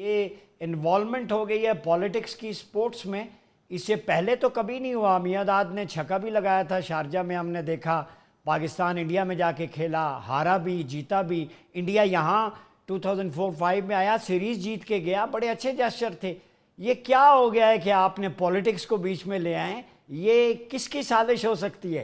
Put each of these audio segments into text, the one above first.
ये इन्वॉल्वमेंट हो गई है पॉलिटिक्स की स्पोर्ट्स में। इससे पहले तो कभी नहीं हुआ। मियादाद ने छक्का भी लगाया था शारजा में, हमने देखा। पाकिस्तान इंडिया में जाके खेला, हारा भी जीता भी। इंडिया यहाँ 2004-05 में आया, सीरीज जीत के गया, बड़े अच्छे जेस्चर थे। ये क्या हो गया है कि आपने पॉलिटिक्स को बीच में ले आए? ये किसकी साजिश हो सकती है?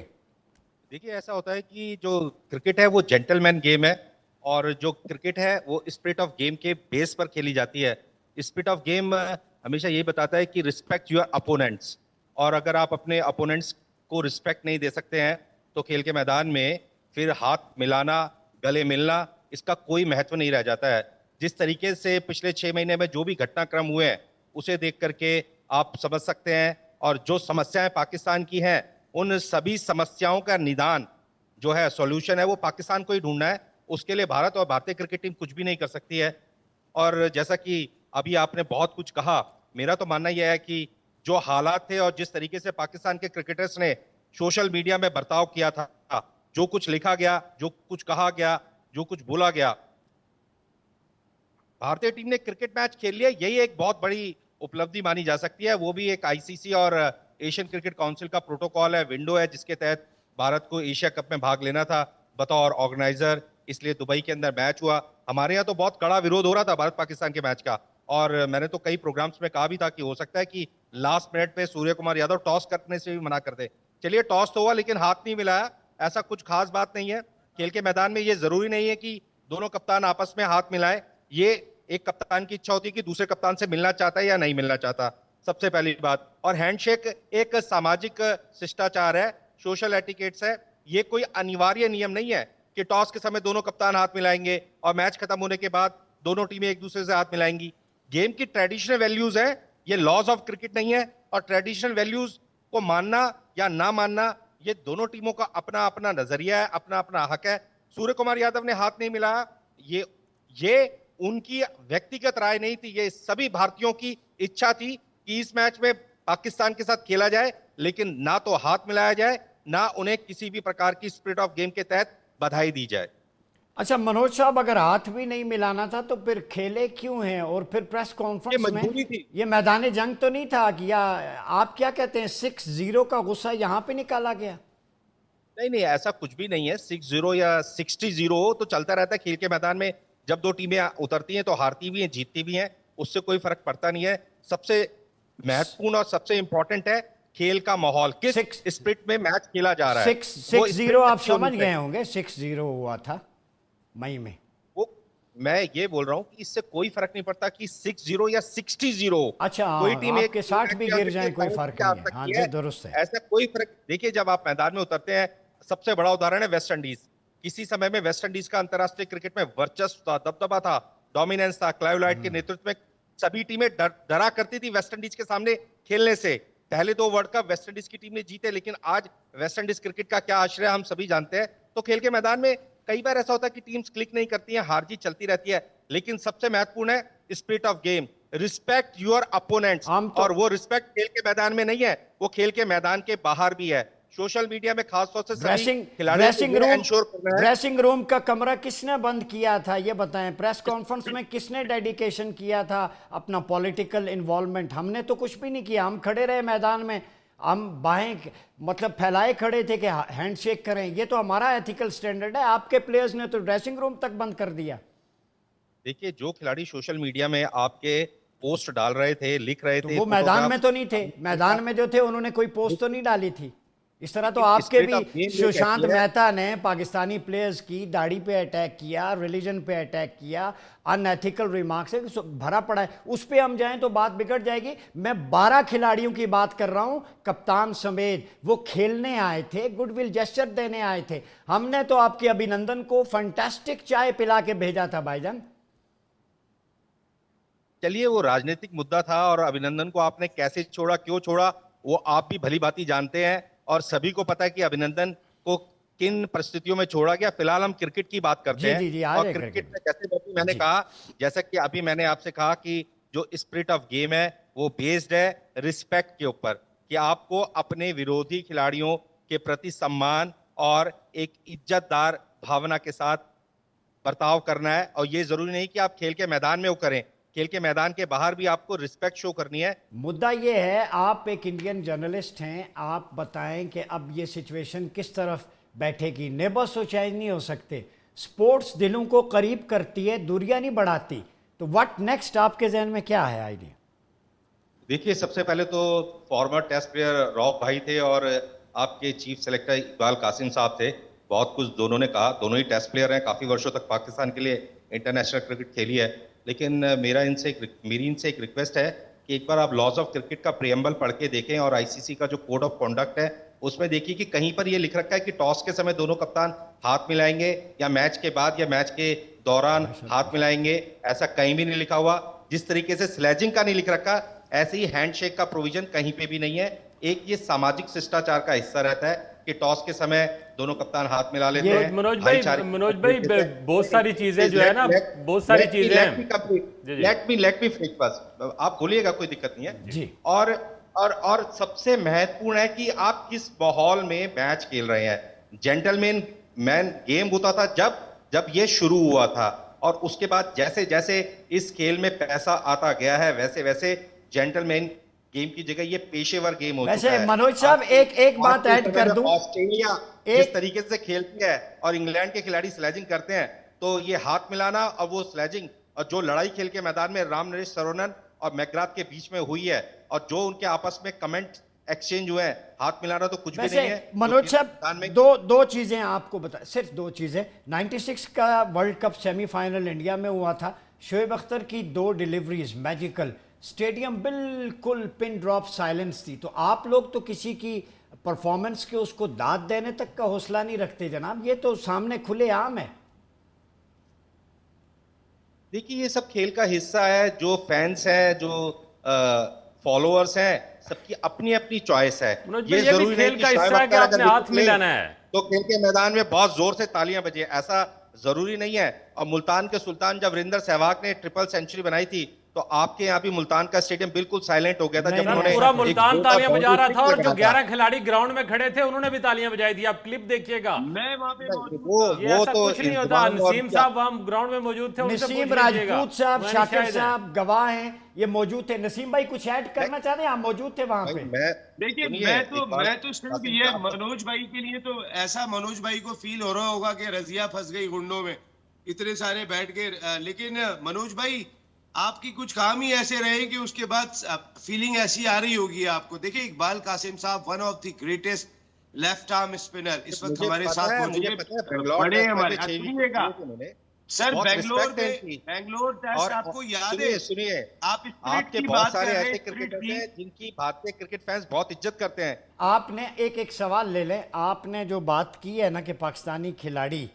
देखिए, ऐसा होता है कि जो क्रिकेट है वो जेंटलमैन गेम है, और जो क्रिकेट है वो स्पिरिट ऑफ गेम के बेस पर खेली जाती है। स्पिरिट ऑफ गेम हमेशा यही बताता है कि रिस्पेक्ट योर अपोनेंट्स, और अगर आप अपने अपोनेंट्स को रिस्पेक्ट नहीं दे सकते हैं तो खेल के मैदान में फिर हाथ मिलाना, गले मिलना, इसका कोई महत्व नहीं रह जाता है। जिस तरीके से पिछले 6 महीने में जो भी घटनाक्रम हुए हैं उसे देख करके आप समझ सकते हैं, और जो समस्याएं पाकिस्तान की हैं उन सभी समस्याओं का निदान जो है, सॉल्यूशन है, वो पाकिस्तान को ही ढूंढना है। उसके लिए भारत और भारतीय क्रिकेट टीम कुछ भी नहीं कर सकती है। और जैसा कि अभी आपने बहुत कुछ कहा, मेरा तो मानना यह है कि जो हालात थे और जिस तरीके से पाकिस्तान के क्रिकेटर्स ने सोशल मीडिया में बर्ताव किया था, जो कुछ लिखा गया, जो कुछ कहा गया, जो कुछ बोला गया, भारतीय टीम ने क्रिकेट मैच खेल लिया, यही एक बहुत बड़ी उपलब्धि मानी जा सकती है। वो भी एक आईसीसी और एशियन क्रिकेट काउंसिल का प्रोटोकॉल है, विंडो है, जिसके तहत भारत को एशिया कप में भाग लेना था बतौर ऑर्गेनाइजर। इसलिए दुबई के अंदर मैच हुआ। हमारे यहाँ तो बहुत कड़ा विरोध हो रहा था भारत पाकिस्तान के मैच का, और मैंने तो कई प्रोग्राम्स में कहा भी था कि हो सकता है कि लास्ट मिनट पे सूर्य कुमार यादव टॉस करने से भी मना कर दे। चलिए, टॉस तो हुआ लेकिन हाथ नहीं मिलाया, ऐसा कुछ खास बात नहीं है। खेल के मैदान में ये जरूरी नहीं है कि दोनों कप्तान आपस में हाथ मिलाएं। ये एक कप्तान की इच्छा होती है कि दूसरे कप्तान से मिलना चाहता है या नहीं मिलना चाहता, सबसे पहली बात। और हैंडशेक एक सामाजिक शिष्टाचार है, सोशल एटिकेट्स है। ये कोई अनिवार्य नियम नहीं है कि टॉस के समय दोनों कप्तान हाथ मिलाएंगे और मैच खत्म होने के बाद दोनों टीमें एक दूसरे से हाथ मिलाएंगी। गेम की ट्रेडिशनल वैल्यूज है, ये लॉज ऑफ क्रिकेट नहीं है। और ट्रेडिशनल वैल्यूज को मानना या ना मानना, ये दोनों टीमों का अपना अपना नजरिया है, अपना अपना हक है। सूर्य कुमार यादव ने हाथ नहीं मिलाया, ये उनकी व्यक्तिगत राय नहीं थी, ये सभी भारतीयों की इच्छा थी कि इस मैच में पाकिस्तान के साथ खेला जाए, लेकिन ना तो हाथ मिलाया जाए, ना उन्हें किसी भी प्रकार की स्पिरिट ऑफ गेम के तहत बधाई दी जाए। अच्छा मनोज साहब, अगर हाथ भी नहीं मिलाना था तो फिर खेले क्यों हैं? और फिर प्रेस ये कॉन्फ्रेंस में मजबूरी थी। ये मैदान जंग तो नहीं था कि, या आप क्या कहते हैं, 6-0 का गुस्सा यहाँ पे निकाला गया? नहीं नहीं, ऐसा कुछ भी नहीं है। 6-0 या 60-0 तो चलता रहता है खेल के मैदान में। जब दो टीमें उतरती हैं तो हारती भी हैं, जीतती भी हैं, उससे कोई फर्क पड़ता नहीं है। सबसे महत्वपूर्ण और सबसे इंपॉर्टेंट है खेल का माहौल, किस सिक्स स्पिरिट में मैच खेला जा रहा है। सिक्स वो 6-0 स्पिरिट आप अच्छी होनी समझ गए चाहिए। होंगे, 6-0 हुआ था मई में। वो मैं ये बोल रहा हूँ कि इससे कोई फर्क नहीं पड़ता कि 6-0 या 60-0। अच्छा कोई हाँ, टीम एक आपके 60 भी मैच आ गिर सकती है, जाए कोई 65 फर्क भी आ नहीं है। हाँ सकती जी, है। दुरुस्त है। ऐसा कोई फर्क, देखिए, जब आप मैदान में उतरते हैं, सबसे बड़ा उदाहरण है वेस्ट इंडीज। किसी समय में वेस्ट इंडीज का अंतरराष्ट्रीय क्रिकेट में वर्चस्व था, दबदबा था, डोमिनेंस था। क्लाइव लॉयड के नेतृत्व में सभी टीमें डरा करती थी वेस्ट इंडीज के सामने खेलने से। पहले 2 वर्ल्ड कप वेस्ट इंडीज की टीम ने जीते, लेकिन आज वेस्ट इंडीज क्रिकेट का क्या आश्रय हम सभी जानते हैं। तो खेल के मैदान में कई बार ऐसा होता है कि टीम्स क्लिक नहीं करती हैं, हार जीत चलती रहती है, लेकिन सबसे महत्वपूर्ण है spirit of game, respect your opponents. हम तो और वो रिस्पेक्ट खेल के मैदान में नहीं है, वो खेल के मैदान के बाहर भी है। सोशल मीडिया में खासतौर से सभी ड्रेसिंग खिलाड़ियों को ड्रेसिंग ये रूम इंश्योर करना है। ड्रेसिंग रूम का कमरा किसने बंद किया था, ये बताएं। प्रेस कॉन्फ्रेंस में किसने डेडिकेशन किया था अपना पॉलिटिकल इन्वॉल्वमेंट? हमने तो कुछ भी नहीं किया, हम खड़े रहे मैदान में। हम बाहें मतलब फैलाए खड़े थे कि हैंडशेक करें, ये तो हमारा एथिकल स्टैंडर्ड है। आपके प्लेयर्स ने तो ड्रेसिंग रूम तक बंद कर दिया। देखिए, जो खिलाड़ी सोशल मीडिया में आपके पोस्ट डाल रहे थे, लिख रहे तो थे, वो मैदान में फोटोग्राफ्स, तो नहीं थे, मैदान में जो थे उन्होंने कोई पोस्ट तो नहीं डाली थी। इस तरह तो लेकिन आपके स्पिरिट भी ऑफ गेम ये सुशांत कहती है। मेहता ने पाकिस्तानी प्लेयर्स की दाढ़ी पे अटैक किया, रिलीजन पे अटैक किया, अनएथिकल रिमार्क्स है, भरा पड़ा है। उस पे हम जाएं तो बात बिगड़ जाएगी। मैं 12 खिलाड़ियों की बात कर रहा हूं, कप्तान समेत। वो खेलने आए थे, गुडविल जेस्चर देने आए थे। हमने तो आपके अभिनंदन को फंटास्टिक चाय पिला के भेजा था भाईजान। चलिए, वो राजनीतिक मुद्दा था, और अभिनंदन को आपने कैसे छोड़ा, क्यों छोड़ा, वो आप भी भली भांति जानते हैं, और सभी को पता है कि अभिनंदन को किन परिस्थितियों में छोड़ा गया। फिलहाल हम क्रिकेट की बात करते जी हैं। जी जी, आ और जाए क्रिकेट क्रिकेट में जैसे अभी मैंने जी। कहा, जैसा कि अभी मैंने आपसे कहा कि जो स्पिरिट ऑफ गेम है वो बेस्ड है रिस्पेक्ट के ऊपर, कि आपको अपने विरोधी खिलाड़ियों के प्रति सम्मान और एक इज्जतदार भावना के साथ बर्ताव करना है। और ये जरूरी नहीं कि आप खेल के मैदान में वो करें, खेल के मैदान के बाहर भी आपको रिस्पेक्ट शो करनी है। मुद्दा ये है, आप एक इंडियन जर्नलिस्ट हैं, आप बताएं कि अब ये सिचुएशन किस तरफ बैठेगी। नेबर्स तो चेंज नहीं हो सकते, स्पोर्ट्स दिलों को करीब करती है, दूरियां नहीं बढ़ाती। तो व्हाट नेक्स्ट, आपके जहन में क्या है आइडिया? देखिए, सबसे पहले तो फॉर्मर टेस्ट प्लेयर रॉक भाई थे और आपके चीफ सेलेक्टर इकबाल कासिम साहब थे। बहुत कुछ दोनों ने कहा, दोनों ही टेस्ट प्लेयर हैं, काफ़ी वर्षों तक पाकिस्तान के लिए इंटरनेशनल क्रिकेट खेली है। लेकिन मेरी इनसे एक रिक्वेस्ट है कि एक बार आप लॉज ऑफ क्रिकेट का प्रियम्बल पढ़ के देखें और आईसीसी का जो कोड ऑफ कॉन्डक्ट है उसमें देखिए कि कहीं पर ये लिख रखा है कि टॉस के समय दोनों कप्तान हाथ मिलाएंगे या मैच के बाद या मैच के दौरान हाथ मिलाएंगे, ऐसा कहीं भी नहीं लिखा हुआ। जिस तरीके से स्लेजिंग का नहीं लिख रखा, ऐसे ही हैंडशेक का प्रोविजन कहीं पे भी नहीं है। एक ये सामाजिक शिष्टाचार का हिस्सा रहता है कि टॉस के समय दोनों कप्तान हाथ मिला लेते हैं। मनोज भाई बहुत सारी चीजें जो है ना, बहुत सारी चीजें हैं। लेट मी फिनिश बस, आप बोलिएगा, कोई दिक्कत नहीं है जी। और सबसे महत्वपूर्ण है कि आप किस माहौल में मैच खेल रहे हैं। जेंटलमैन गेम होता था जब ये शुरू हुआ था, और उसके बाद जैसे जैसे इस खेल में पैसा आता गया है वैसे वैसे जेंटलमैन गेम की जगह ये पेशेवर गेम हो चुका है। वैसे मनोज साहब एक बात ऐड कर दूं, ऑस्ट्रेलिया जिस तरीके से खेलती है और इंग्लैंड के खिलाड़ी स्लेजिंग करते हैं, तो ये हाथ मिलाना और वो स्लेजिंग और जो लड़ाई खेल के मैदान में रामनरेश सरोनन और मैकग्राथ के बीच में हुई है और जो उनके आपस में कमेंट एक्सचेंज हुए हैं, हाथ मिलाना तो कुछ भी नहीं है। मनोज साहब दो चीजें आपको बता, सिर्फ दो चीजें। 96 का वर्ल्ड कप सेमीफाइनल इंडिया में हुआ था, शोएब अख्तर की 2 डिलीवरीज मैजिकल, स्टेडियम बिल्कुल पिन ड्रॉप साइलेंस थी। तो आप लोग तो किसी की परफॉर्मेंस के उसको दाद देने तक का हौसला नहीं रखते जनाब, ये तो सामने खुले आम है। देखिए, ये सब खेल का हिस्सा है। जो फैंस हैं, जो फॉलोअर्स हैं, सबकी अपनी अपनी चॉइस है। ये जरूरी खेल का हिस्सा है कि आपने हाथ मिलाना है तो खेल के मैदान में बहुत जोर से तालियां बजे, ऐसा जरूरी नहीं है। और मुल्तान के सुल्तान जब वीरेंद्र सहवाग ने ट्रिपल सेंचुरी बनाई थी, तो आपके यहाँ भी मुल्तान का स्टेडियम बिल्कुल साइलेंट हो गया था जब उन्होंने पूरा मुल्तान तालियां बजा रहा था, और जो 11 खिलाड़ी ग्राउंड में खड़े थे उन्होंने भी तालियां बजाई थी। आप क्लिप देखिएगा, मैं वहां पे वो ऐसा तो कुछ नहीं होता। नसीम साहब वहां ग्राउंड में मौजूद थे, नसीम राजपूत साहब, शाकिर साहब गवाह हैं, ये मौजूद थे। नसीम भाई कुछ ऐड करना चाहते हैं? आप मौजूद थे वहां पे। देखिए, मैं तो सिर्फ ये मनोज भाई के लिए तो ऐसा मनोज भाई को फील हो रहा होगा कि रजिया फंस गई गुंडों में, इतने सारे बैठ के। लेकिन मनोज भाई, आपकी कुछ काम ही ऐसे रहे कि उसके बाद फीलिंग ऐसी आ रही होगी आपको। देखिए, इकबाल कासिम साहब one of the greatest left arm spinner इस वक्त हमारे साथ मौजूद बड़े हमारे सर। बेंगलोर टेस्ट आपको याद है? सुनिए, आप आपके बहुत सारे ऐसे क्रिकेटर हैं जिनकी भारतीय क्रिकेट फैंस बहुत इज्जत करते हैं। आपने एक सवाल ले लें, आपने जो बात की है ना कि पाकिस्तानी खिलाड़ी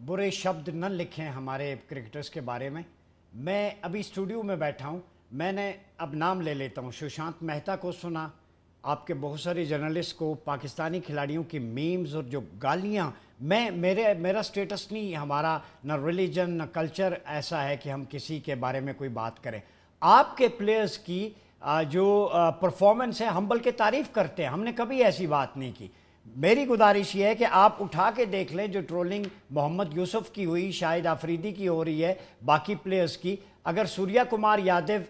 बुरे शब्द न लिखें हमारे क्रिकेटर्स के बारे में। मैं अभी स्टूडियो में बैठा हूँ, मैंने अब नाम ले लेता हूँ, सुशांत मेहता को सुना, आपके बहुत सारे जर्नलिस्ट को, पाकिस्तानी खिलाड़ियों की मीम्स और जो गालियाँ। मेरा स्टेटस नहीं, हमारा न रिलीजन न कल्चर ऐसा है कि हम किसी के बारे में कोई बात करें। आपके प्लेयर्स की जो परफॉर्मेंस है हम बल्कि तारीफ़ करते हैं, हमने कभी ऐसी बात नहीं की। मेरी गुजारिश ये है कि आप उठा के देख लें जो ट्रोलिंग मोहम्मद यूसुफ की हुई, शाहिद आफरीदी की हो रही है, बाकी प्लेयर्स की। अगर सूर्या कुमार यादव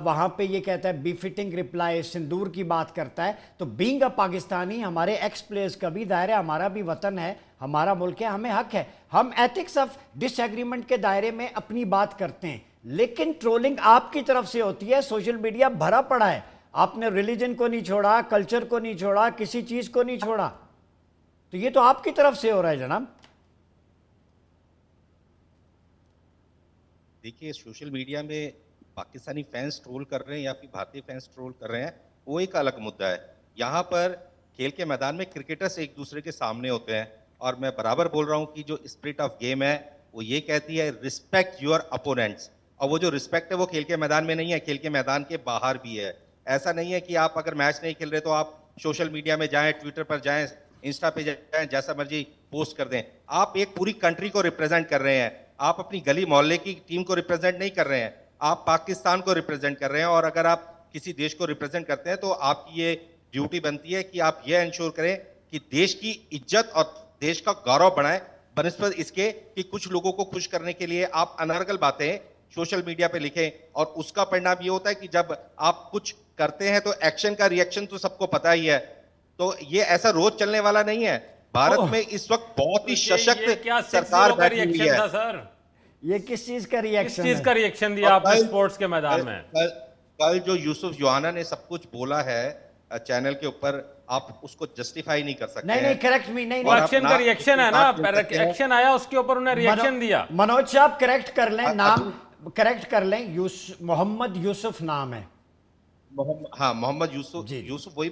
वहाँ पे ये कहता है बीफिटिंग रिप्लाई, सिंदूर की बात करता है, तो बीइंग अ पाकिस्तानी हमारे एक्स प्लेयर्स का भी दायरा, हमारा भी वतन है, हमारा मुल्क है, हमें हक है। हम एथिक्स ऑफ डिसएग्रीमेंट के दायरे में अपनी बात करते हैं, लेकिन ट्रोलिंग आपकी तरफ से होती है। सोशल मीडिया भरा पड़ा है, आपने रिलीजन को नहीं छोड़ा, कल्चर को नहीं छोड़ा, किसी चीज को नहीं छोड़ा, तो ये तो आपकी तरफ से हो रहा है जनाब। देखिए, सोशल मीडिया में पाकिस्तानी फैंस ट्रोल कर रहे हैं या फिर भारतीय फैंस ट्रोल कर रहे हैं, वो एक अलग मुद्दा है। यहाँ पर खेल के मैदान में क्रिकेटर्स एक दूसरे के सामने होते हैं, और मैं बराबर बोल रहा हूँ कि जो स्पिरिट ऑफ गेम है वो ये कहती है रिस्पेक्ट योर अपोनेंट्स। और वो जो रिस्पेक्ट है वो खेल के मैदान में नहीं है, खेल के मैदान के बाहर भी है। ऐसा नहीं है कि आप अगर मैच नहीं खेल रहे तो आप सोशल मीडिया में जाएं, ट्विटर पर जाएं, इंस्टा पे जाएं, जैसा मर्जी पोस्ट कर दें। आप एक पूरी कंट्री को रिप्रेजेंट कर रहे हैं, आप अपनी गली मोहल्ले की टीम को रिप्रेजेंट नहीं कर रहे हैं, आप पाकिस्तान को रिप्रेजेंट कर रहे हैं। और अगर आप किसी देश को रिप्रेजेंट करते हैं तो आपकी ये ड्यूटी बनती है कि आप ये इंश्योर करें कि देश की इज्जत और देश का गौरव बढ़ाएं, बनिस्बत इसके कि कुछ लोगों को खुश करने के लिए आप अनर्गल बातें सोशल मीडिया पे लिखें, और उसका परिणाम ये होता है कि जब आप कुछ करते हैं तो एक्शन का रिएक्शन तो सबको पता ही है। तो ये ऐसा रोज चलने वाला नहीं है। भारत में इस वक्त बहुत ही ये सशक्त क्या सरकार 6-0 का बैठी हुई रिएक्शन है। था सर? ये किस चीज का किस रिएक्शन चीज है? का रिएक्शन दिया और आपने कल- स्पोर्ट्स के मैदान में? कल जो यूसुफ योहाना ने सब कुछ बोला है चैनल के ऊपर, आप उसको जस्टिफाई नहीं कर सकते नहीं हैं। नहीं, करेक्ट मी, नहीं वो और नहीं, आप एक्शन का ना रिएक्शन है उसकी ना, बात नहीं करते हैं। एक्शन आया उसके ऊपर उन्हें रिएक्शन दिया। मनोज साहब करेक्ट कर लें, नाम अभी- करेक्ट कर लें, मोहम्मद यूसुफ नाम है। मोहम्मद यूसुफ। जी, जी। यूसुफ, वही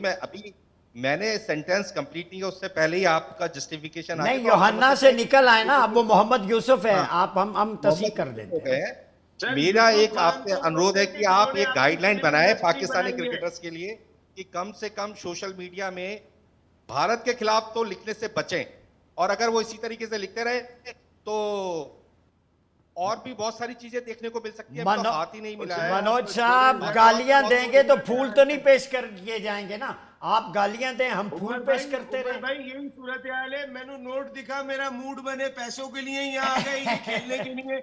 मैंने सेंटेंस कंप्लीट नहीं किया, उससे पहले ही आपका जस्टिफिकेशन नहीं, योहन्ना से निकल आए ना, अब वो मोहम्मद यूसुफ है। आप हम तस्दीक कर देते हैं। सर, मेरा यूसुफ एक खान आपसे को अनुरोध है कि बोलते आप जिन्होंने एक आपकी गाइडलाइन फिल्म बनाएं इंडस्ट्री पाकिस्तानी बनाई है। क्रिकेटर्स के लिए कि कम से कम सोशल मीडिया में भारत के खिलाफ तो लिखने से बचें, और अगर वो इसी तरीके से लिखते रहे तो और भी बहुत सारी चीजें देखने को मिल सकती है। अभी तो हाथ ही नहीं मिला है। मनोज साहब गालियां देंगे तो फूल तो नहीं पेश कर किए जाएंगे ना। आप गालियां दें, हम फूल पेश करते रहे। भाई यही सूरत हाल है। मैंने नोट दिखा, मेरा मूड बने पैसों के लिए यहाँ आ गए, ये खेलने के लिए